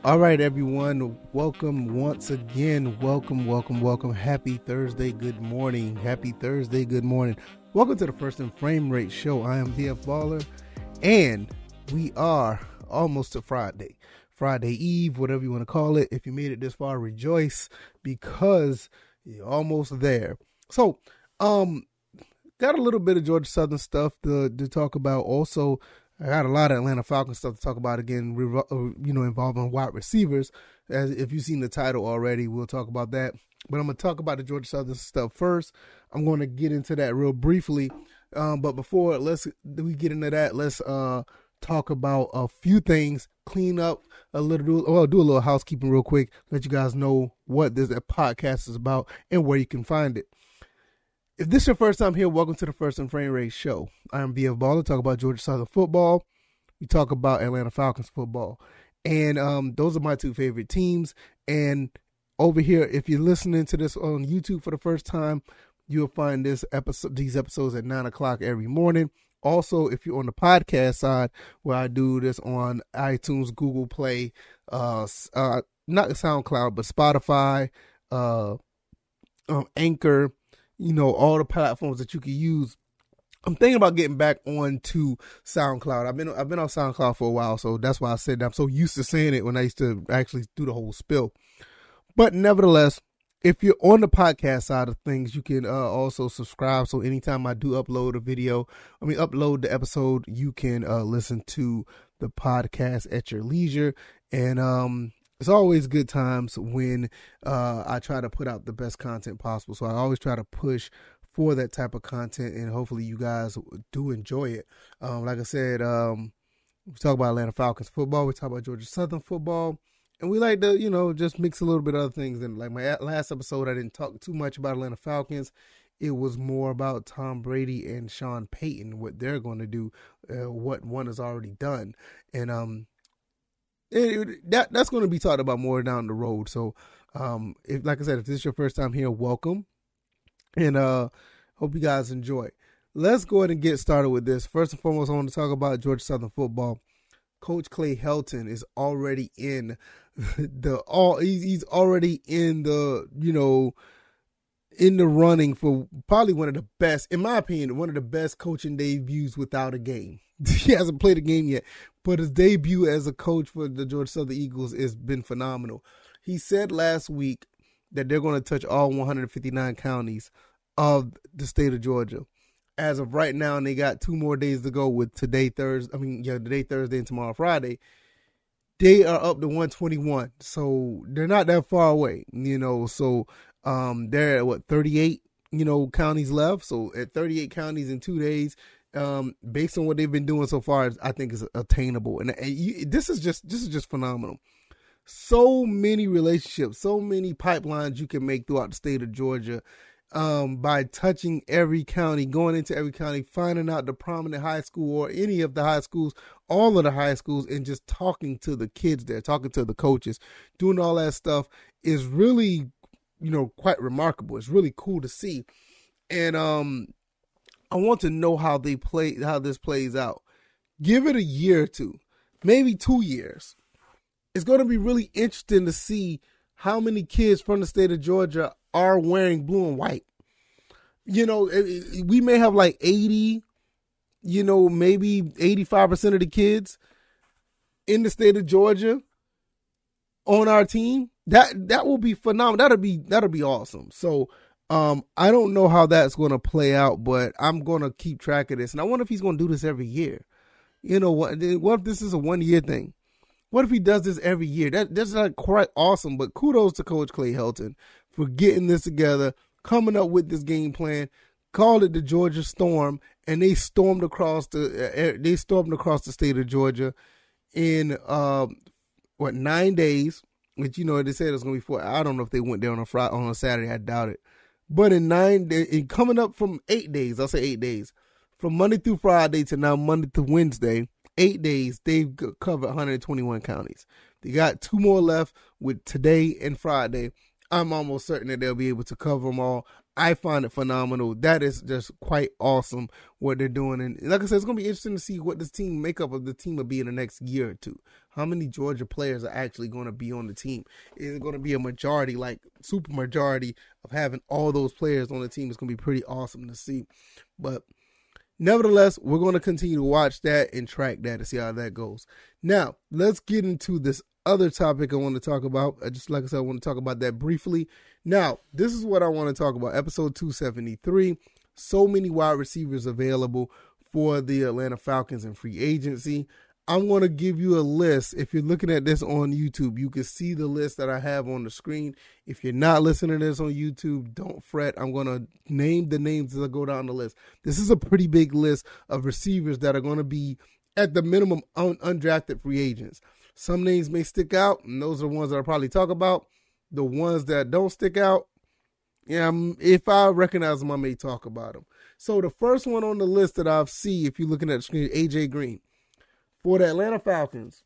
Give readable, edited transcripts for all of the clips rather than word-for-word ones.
All right, everyone. Welcome once again. Welcome. Happy Thursday. Good morning. Happy Thursday. Good morning. Welcome to the First and Frame Rate Show. I am VF Baller, and we are almost to Friday. Friday Eve, whatever you want to call it. If you made it this far, rejoice because you're almost there. So, got a little bit of Georgia Southern stuff to talk about. Also, I got a lot of Atlanta Falcons stuff to talk about again, involving wide receivers. As if you've seen the title already, we'll talk about that. But I'm going to talk about the Georgia Southern stuff first. I'm going to get into that real briefly. But before we get into that, let's talk about a few things, clean up a little, do a little housekeeping real quick, let you guys know what this podcast is about and where you can find it. If this is your first time here, welcome to the First and Frame Rate Show. I'm VF Baller, talk about Georgia Southern football. We talk about Atlanta Falcons football. And those are my two favorite teams. And over here, if you're listening to this on YouTube for the first time, you'll find these episodes at 9 o'clock every morning. Also, if you're on the podcast side, where I do this on iTunes, Google Play, not SoundCloud, but Spotify, Anchor, all the platforms that you can use. I'm thinking about getting back onto SoundCloud. I've been on SoundCloud for a while, so that's why I said that. I'm so used to saying it when I used to actually do the whole spill. But nevertheless, if you're on the podcast side of things, you can also subscribe. So anytime I do upload the episode, you can listen to the podcast at your leisure. And it's always good times when I try to put out the best content possible. So I always try to push for that type of content, and hopefully you guys do enjoy it. Like I said, we talk about Atlanta Falcons football. We talk about Georgia Southern football. And we like to, just mix a little bit of other things. And like my last episode, I didn't talk too much about Atlanta Falcons. It was more about Tom Brady and Sean Payton, what they're going to do, what one has already done. And that's going to be talked about more down the road. So, like I said, if this is your first time here, welcome. And hope you guys enjoy. Let's go ahead and get started with this. First and foremost, I want to talk about Georgia Southern football. Coach Clay Helton is already in he's already in the, in the running for probably one of the best, in my opinion, one of the best coaching debuts without a game. He hasn't played a game yet, but his debut as a coach for the Georgia Southern Eagles has been phenomenal. He said last week that they're going to touch all 159 counties of the state of Georgia. As of right now, and they got 2 more days to go with today, Thursday, and tomorrow, Friday. They are up to 121. So they're not that far away, So they're at 38, counties left. So at 38 counties in 2 days, based on what they've been doing so far, I think is attainable. And this is just phenomenal. So many relationships, so many pipelines you can make throughout the state of Georgia. By touching every county, going into every county, finding out the prominent high school or any of the high schools, all of the high schools, and just talking to the kids there, talking to the coaches, doing all that stuff is really, quite remarkable. It's really cool to see. And I want to know how this plays out. Give it a year or two, maybe 2 years. It's going to be really interesting to see how many kids from the state of Georgia are wearing blue and white. We may have like 80, maybe 85% of the kids in the state of Georgia on our team. That will be phenomenal. That'll be awesome. So I don't know how that's going to play out, but I'm going to keep track of this. And I wonder if he's going to do this every year. What if this is a 1-year thing? What if he does this every year? That's not quite awesome, but kudos to Coach Clay Helton for getting this together, coming up with this game plan, called it the Georgia Storm, and they stormed across the state of Georgia in 9 days, which they said it was going to be 4. I don't know if they went there on a Saturday. I doubt it. But in 9 days, coming up from 8 days, I'll say 8 days, from Monday through Friday to now Monday to Wednesday, 8 days, they've covered 121 counties. They got 2 more left with today and Friday. I'm almost certain that they'll be able to cover them all. I find it phenomenal. That is just quite awesome what they're doing. And like I said, it's going to be interesting to see what this team makeup of the team will be in the next year or two. How many Georgia players are actually going to be on the team? Is it going to be a majority, like super majority of having all those players on the team? It's going to be pretty awesome to see. But nevertheless, we're going to continue to watch that and track that to see how that goes. Now, let's get into this other topic I want to talk about. Just like I said, I want to talk about that briefly. Now, this is what I want to talk about. Episode 273. So many wide receivers available for the Atlanta Falcons in free agency. I'm going to give you a list. If you're looking at this on YouTube, you can see the list that I have on the screen. If you're not listening to this on YouTube, don't fret. I'm going to name the names as I go down the list. This is a pretty big list of receivers that are going to be, at the minimum, undrafted free agents. Some names may stick out, and those are the ones that I'll probably talk about. The ones that don't stick out, if I recognize them, I may talk about them. So the first one on the list that I see, if you're looking at the screen, AJ Green. For the Atlanta Falcons,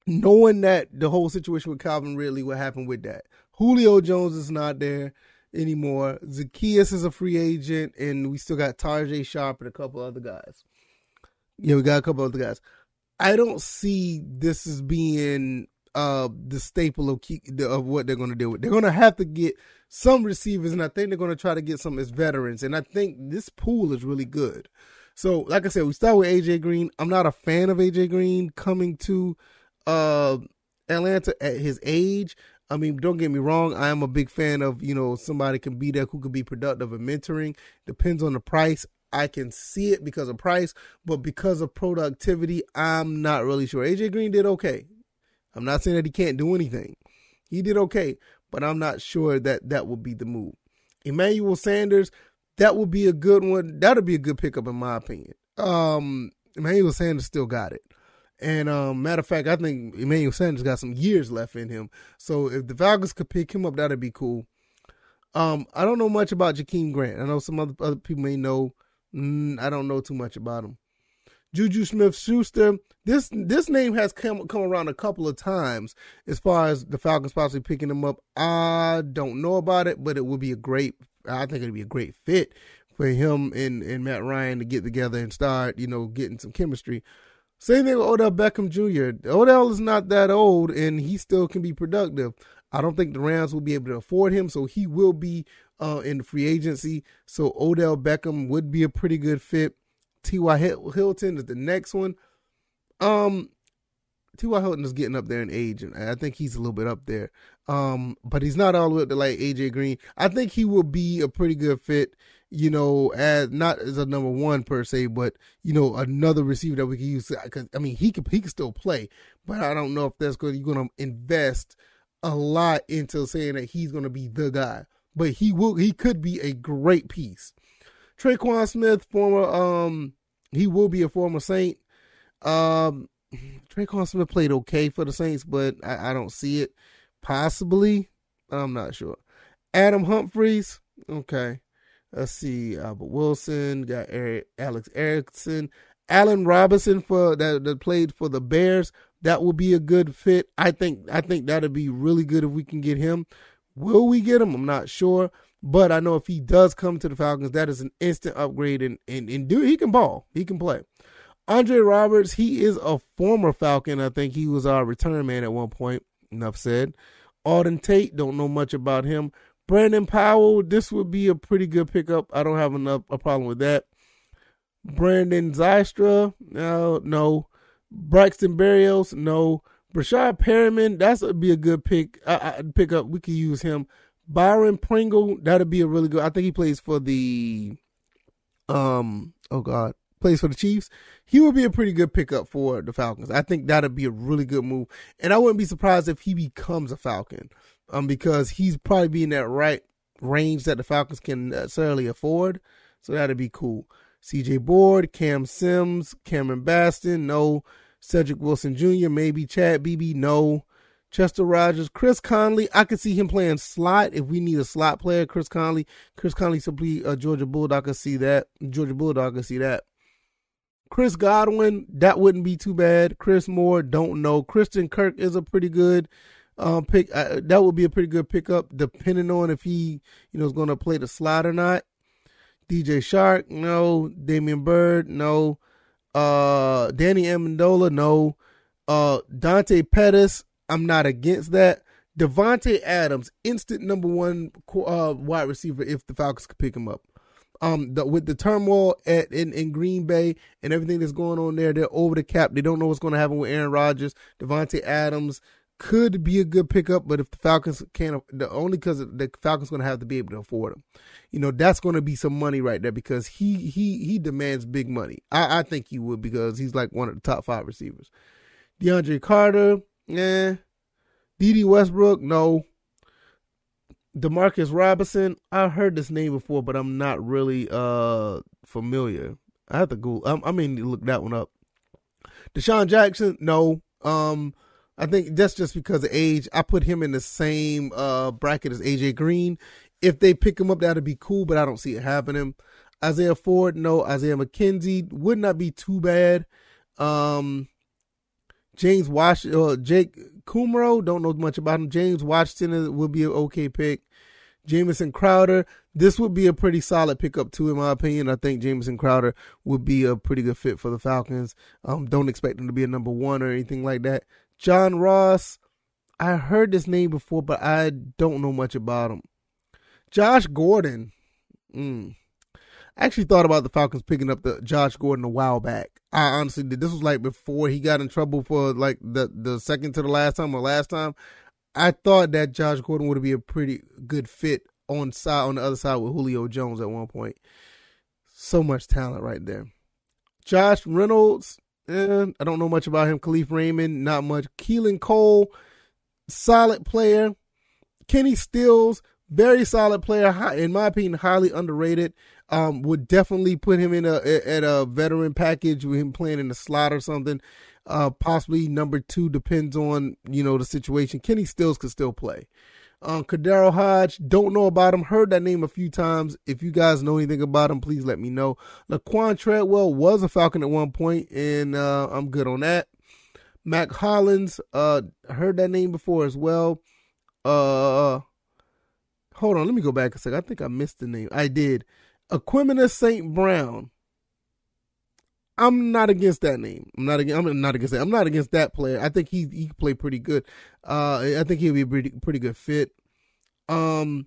knowing that the whole situation with Calvin Ridley, what happened with that. Julio Jones is not there anymore. Zacchaeus is a free agent, and we still got Tajay Sharp and a couple other guys. We got a couple other guys. I don't see this as being the staple of what they're going to deal with. They're going to have to get some receivers, and I think they're going to try to get some as veterans, and I think this pool is really good. So, like I said, we start with AJ Green. I'm not a fan of AJ Green coming to Atlanta at his age. I mean, don't get me wrong. I am a big fan of, somebody can be there who can be productive and mentoring. Depends on the price. I can see it because of price, but because of productivity, I'm not really sure. AJ Green did okay. I'm not saying that he can't do anything. He did okay, but I'm not sure that would be the move. Emmanuel Sanders, that would be a good one. That would be a good pickup in my opinion. Emmanuel Sanders still got it. And matter of fact, I think Emmanuel Sanders got some years left in him. So if the Falcons could pick him up, that'd be cool. I don't know much about Jakeem Grant. I know some other people may know. I don't know too much about him. Juju Smith-Schuster, this name has come around a couple of times as far as the Falcons possibly picking him up. I don't know about it, but I think it'd be a great fit for him and Matt Ryan to get together and start, getting some chemistry. Same thing with Odell Beckham Jr. Odell is not that old, and he still can be productive. I don't think the Rams will be able to afford him, so he will be in the free agency. So Odell Beckham would be a pretty good fit. T.Y. Hilton is the next one. T.Y. Hilton is getting up there in age, and I think he's a little bit up there. But he's not all the way up to like A.J. Green. I think he will be a pretty good fit, as not as a number one per se, but, another receiver that we can use. Because, he can still play, but I don't know if that's good. You're going to invest a lot into saying that he's going to be the guy. But he could be a great piece. Traquan Smith, he will be a former Saint. Traquan Smith played okay for the Saints, but I don't see it. Possibly. I'm not sure. Adam Humphries. Okay. Let's see. Albert Wilson. Got Alex Erickson. Allen Robinson that played for the Bears. That will be a good fit. I think that'll be really good if we can get him. Will we get him? I'm not sure. But I know if he does come to the Falcons, that is an instant upgrade. And he can ball. He can play. Andre Roberts, he is a former Falcon. I think he was our return man at one point. Enough said. Auden Tate, don't know much about him. Brandon Powell, this would be a pretty good pickup. I don't have a problem with that. Brandon Zystra, no. Braxton Berrios, no. Brashad Perriman, that would be a good pickup. We could use him. Byron Pringle, that'd be a really good. I think he plays for the plays for the Chiefs. He would be a pretty good pickup for the Falcons. I think that'd be a really good move. And I wouldn't be surprised if he becomes a Falcon. Because he's probably be in that right range that the Falcons can necessarily afford. So that'd be cool. CJ Board, Cam Sims, Cameron Baston, no. Cedric Wilson Jr., maybe. Chad Beebe, no. Chester Rogers, Chris Conley, I could see him playing slot if we need a slot player. Chris Conley simply a Georgia Bulldog can see that. Chris Godwin, that wouldn't be too bad. Chris Moore, don't know. Christian Kirk is a pretty good pick. That would be a pretty good pickup, depending on if he, is going to play the slot or not. DJ Shark, no. Damian Bird, no. Danny Amendola, no. Dante Pettis, I'm not against that. Devontae Adams, instant number one wide receiver if the Falcons could pick him up. With the turmoil in Green Bay and everything that's going on there, they're over the cap. They don't know what's going to happen with Aaron Rodgers. Devontae Adams could be a good pickup, but if the Falcons can't, only because the Falcons going to have to be able to afford him. That's going to be some money right there because he demands big money. I think he would because he's like one of the top 5 receivers. DeAndre Carter, D.D. Westbrook, no. Demarcus Robinson, I've heard this name before, but I'm not really familiar. I have to go. Look that one up. Deshaun Jackson, no. I think that's just because of age. I put him in the same bracket as AJ Green. If they pick him up, that'd be cool, but I don't see it happening. Isaiah Ford, no. Isaiah McKenzie would not be too bad. James Washington, Jake Kumro, don't know much about him. James Washington would be an okay pick. Jamison Crowder, this would be a pretty solid pickup too, in my opinion. I think Jamison Crowder would be a pretty good fit for the Falcons. Don't expect him to be a number 1 or anything like that. John Ross, I heard this name before, but I don't know much about him. Josh Gordon, I actually thought about the Falcons picking up the Josh Gordon a while back. I honestly did. This was like before he got in trouble for like the second to the last time or last time. I thought that Josh Gordon would be a pretty good fit on the other side with Julio Jones at one point. So much talent right there. Josh Reynolds, I don't know much about him. Khalif Raymond, not much. Keelan Cole, solid player. Kenny Stills, very solid player. In my opinion, highly underrated. Would definitely put him at a veteran package with him playing in the slot or something. Possibly number 2, depends on, the situation. Kenny Stills could still play. Kadaro Hodge, don't know about him. Heard that name a few times. If you guys know anything about him, please let me know. Laquan Treadwell was a Falcon at one point, and I'm good on that. Mac Hollins, heard that name before as well. Hold on, let me go back a second. I think I missed the name. I did. Equimina St. Brown. I'm not against that name. I'm not against that player. I think he can play pretty good. I think he'll be a pretty good fit. Malik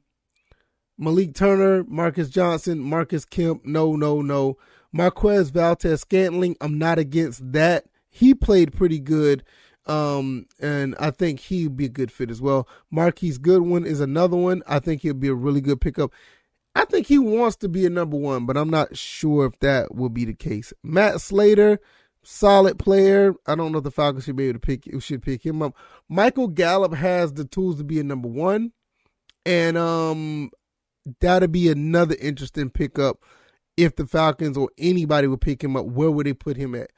Turner, Marcus Johnson, Marcus Kemp. No. Marquez Valdes-Scantling. I'm not against that. He played pretty good. And I think he'd be a good fit as well. Marquise Goodwin is another one. I think he'll be a really good pickup. I think he wants to be a number 1, but I'm not sure if that will be the case. Matt Slater, solid player. I don't know if the Falcons should be able to pick him up. Michael Gallup has the tools to be a number 1, and that'll be another interesting pickup. If the Falcons or anybody would pick him up, where would they put him at?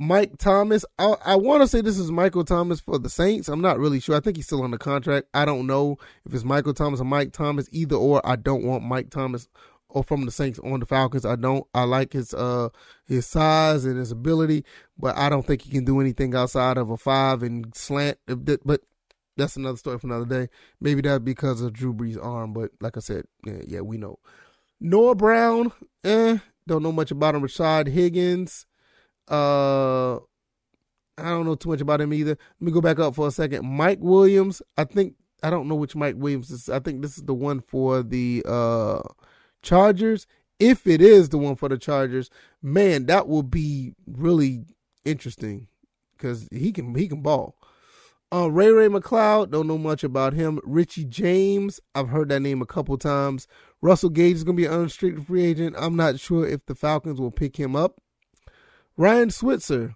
Mike Thomas, I want to say this is Michael Thomas for the Saints. I'm not really sure. I think he's still on the contract. I don't know if it's Michael Thomas or Mike Thomas. Either or, I don't want Mike Thomas or from the Saints on the Falcons. I don't. I like his size and his ability, but I don't think he can do anything outside of a 5 and slant. But that's another story for another day. Maybe that's because of Drew Brees' arm, but like I said, yeah, we know. Noah Brown, don't know much about him. Rashad Higgins, I don't know too much about him either. Let me go back up for a second. Mike Williams, I don't know which Mike Williams is. I think this is the one for the Chargers. If it is the one for the Chargers, man, that will be really interesting because he can ball. Ray McLeod, don't know much about him. Richie James, I've heard that name a couple times. Russell Gage is going to be an unrestricted free agent. I'm not sure if the Falcons will pick him up. Ryan Switzer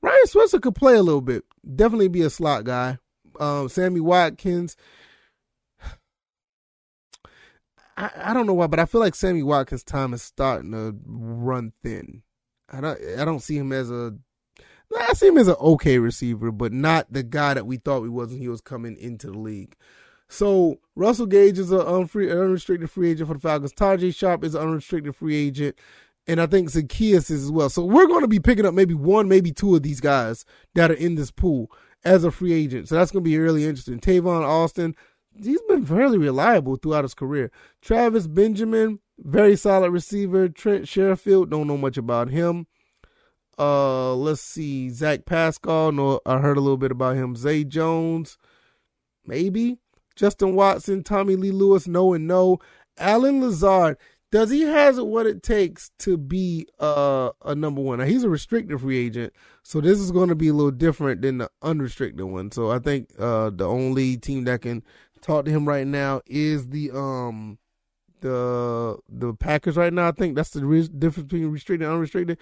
could play a little bit. Definitely be a slot guy. Sammy Watkins. I don't know why, but I feel like Sammy Watkins' time is starting to run thin. I don't see him as I see him as an okay receiver, but not the guy that we thought he was when he was coming into the league. So Russell Gage is an unrestricted free agent for the Falcons. Tajay Sharp is an unrestricted free agent. And I think Zacchaeus is as well. So we're going to be picking up maybe 1, maybe 2 of these guys that are in this pool. as a free agent. So that's going to be really interesting. Tavon Austin, he's been fairly reliable throughout his career. Travis Benjamin, very solid receiver. Trent Sherfield, don't know much about him. Let's see. Zach Pascal, no, I heard a little bit about him. Zay Jones, maybe. Justin Watson, Tommy Lee Lewis, no and no. Alan Lazard, does he has what it takes to be a number one? Now, he's a restricted free agent, so this is going to be a little different than the unrestricted one. So I think the only team that can talk to him right now is the Packers right now. I think that's the difference between restricted and unrestricted.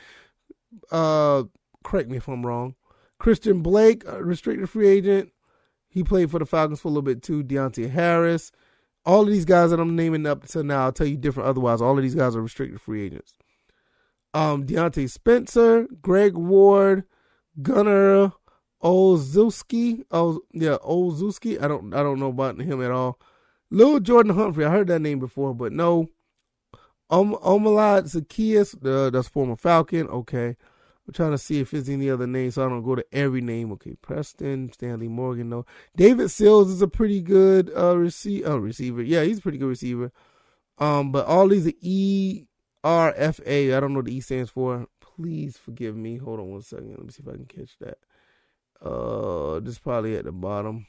Correct me if I'm wrong. Christian Blake, restricted free agent. He played for the Falcons for a little bit too. Deontay Harris. All of these guys that I'm naming up to now, I'll tell you different otherwise. All of these guys are restricted free agents. Deontay Spencer, Greg Ward, Gunnar Olszewski. Olszewski. I don't know about him at all. Lil Jordan Humphrey. I heard that name before, but no. Omalad Zacchaeus, that's former Falcon. Okay. I'm trying to see if there's any other names so I don't go to every name. Okay, Preston, Stanley Morgan, no. David Sills is a pretty good receiver. Yeah, he's a pretty good receiver. But all these are ERFA. I don't know what the E stands for. Please forgive me. Hold on one second. Let me see if I can catch that. This is probably at the bottom.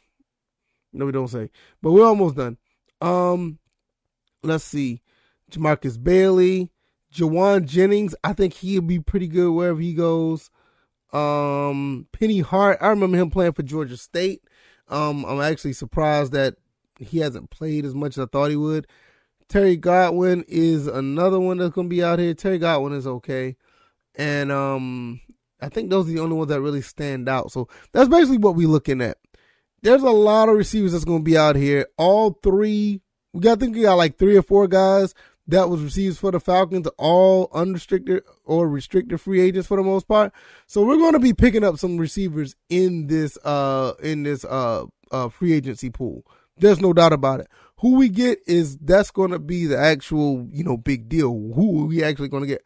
No, we don't say. But we're almost done. Let's see. Jamarcus Bailey. Jawan Jennings, I think he'll be pretty good wherever he goes. Penny Hart, I remember him playing for Georgia State. I'm actually surprised that he hasn't played as much as I thought he would. Terry Godwin is another one that's going to be out here. Terry Godwin is okay. And I think those are the only ones that really stand out. So that's basically what we're looking at. There's a lot of receivers that's going to be out here. All three, we got like 3 or 4 guys that was receivers for the Falcons, all unrestricted or restricted free agents for the most part. So we're going to be picking up some receivers in this free agency pool. There's no doubt about it. Who we get that's going to be the actual, big deal. Who are we actually going to get?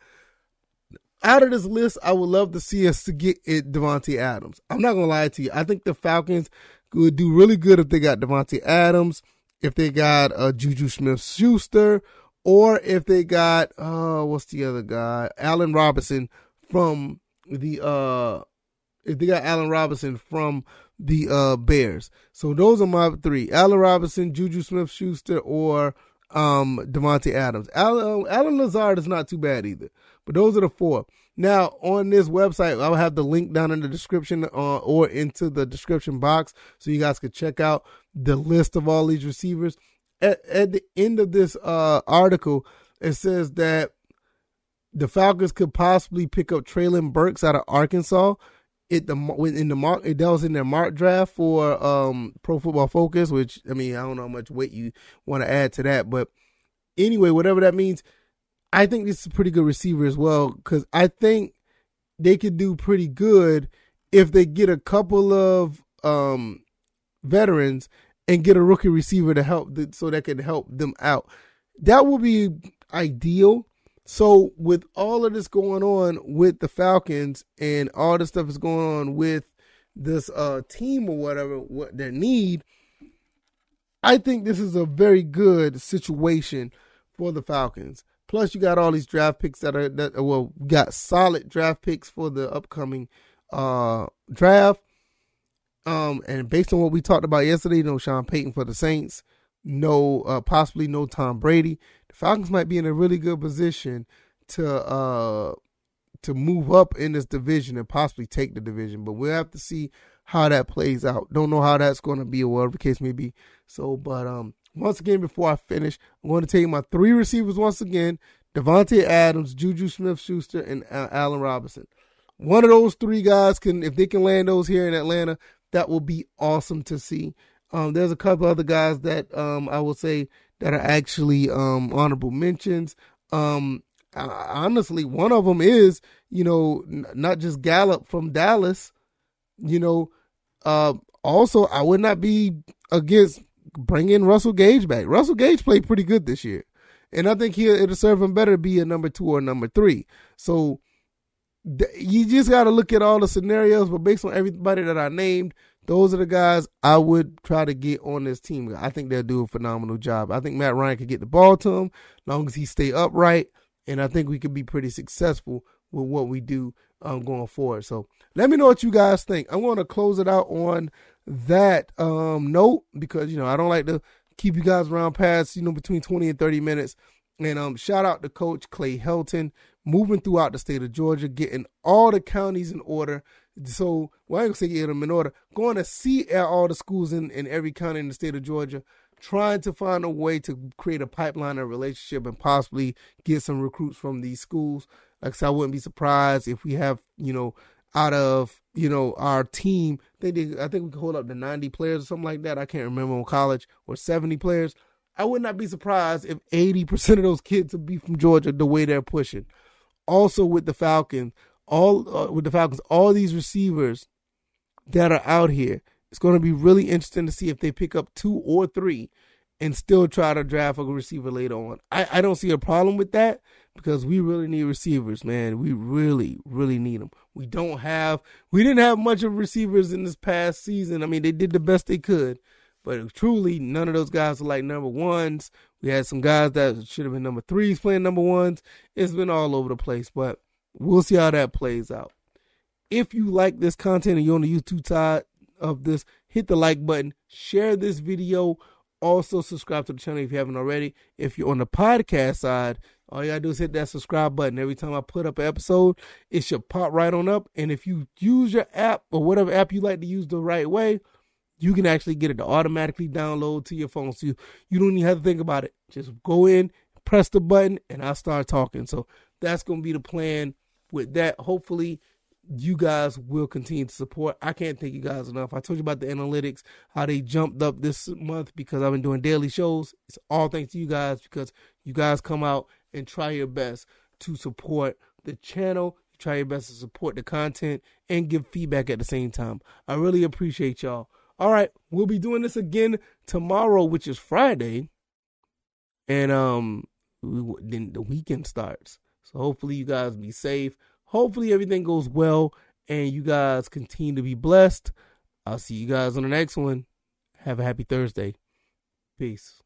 Out of this list, I would love to see us to get Davante Adams. I'm not going to lie to you. I think the Falcons would do really good if they got Davante Adams, if they got Juju Smith-Schuster, or if they got, what's the other guy? Allen Robinson from the, Bears. So those are my 3. Allen Robinson, Juju Smith-Schuster, or Davante Adams. Allen Lazard is not too bad either. But those are the 4. Now, on this website, I'll have the link down in the description or into the description box so you guys can check out the list of all these receivers. At the end of this article, it says that the Falcons could possibly pick up Treylon Burks out of Arkansas. That was in their mock draft for Pro Football Focus, which, I don't know how much weight you want to add to that. But anyway, whatever that means, I think this is a pretty good receiver as well, because I think they could do pretty good if they get a couple of veterans and get a rookie receiver to help so that can help them out. That would be ideal. So with all of this going on with the Falcons and all this stuff is going on with this team or whatever, what their need, I think this is a very good situation for the Falcons. Plus, you got all these draft picks got solid draft picks for the upcoming draft. And based on what we talked about yesterday, Sean Payton for the Saints, possibly no Tom Brady. The Falcons might be in a really good position to move up in this division and possibly take the division. But we'll have to see how that plays out. Don't know how that's going to be or whatever the case may be. So, but once again, before I finish, I'm going to tell you my 3 receivers once again: Davante Adams, Juju Smith-Schuster, and Allen Robinson. One of those 3 guys if they can land those here in Atlanta, that will be awesome to see. There's a couple other guys that I will say that are actually honorable mentions. Honestly, one of them is, not just Gallup from Dallas. Also, I would not be against bringing Russell Gage back. Russell Gage played pretty good this year. And I think it'll serve him better to be a number 2 or number 3. So you just got to look at all the scenarios, but based on everybody that I named, those are the guys I would try to get on this team. I think they'll do a phenomenal job. I think Matt Ryan could get the ball to him as long as he stay upright, and I think we could be pretty successful with what we do going forward. So let me know what you guys think. I'm going to close it out on that note because, I don't like to keep you guys around past, between 20 and 30 minutes. And shout out to Coach Clay Helton, moving throughout the state of Georgia, getting all the counties in order. So, well, I ain't going to say get them in order. Going to see at all the schools in every county in the state of Georgia, trying to find a way to create a pipeline of relationship and possibly get some recruits from these schools. Like I said, I wouldn't be surprised if we have, out of, our team, I think we could hold up to 90 players or something like that. I can't remember in college, or 70 players. I would not be surprised if 80% of those kids would be from Georgia the way they're pushing. Also with the Falcons, all these receivers that are out here, it's going to be really interesting to see if they pick up 2 or 3 and still try to draft a receiver later on. I don't see a problem with that because we really need receivers, man. We really, really need them. We didn't have much of receivers in this past season. I mean, they did the best they could, but truly none of those guys are like number ones. We had some guys that should have been number 3s playing number 1s. It's been all over the place, but we'll see how that plays out. If you like this content and you're on the YouTube side of this, hit the like button, share this video. Also, subscribe to the channel if you haven't already. If you're on the podcast side, all you got to do is hit that subscribe button. Every time I put up an episode, it should pop right on up. And if you use your app or whatever app you like to use the right way, you can actually get it to automatically download to your phone. So you don't even have to think about it. Just go in, press the button, and I'll start talking. So that's going to be the plan with that. Hopefully, you guys will continue to support. I can't thank you guys enough. I told you about the analytics, how they jumped up this month because I've been doing daily shows. It's all thanks to you guys because you guys come out and try your best to support the channel, try your best to support the content, and give feedback at the same time. I really appreciate y'all. All right, we'll be doing this again tomorrow, which is Friday, and then the weekend starts. So hopefully you guys be safe. Hopefully everything goes well and you guys continue to be blessed. I'll see you guys on the next one. Have a happy Thursday. Peace.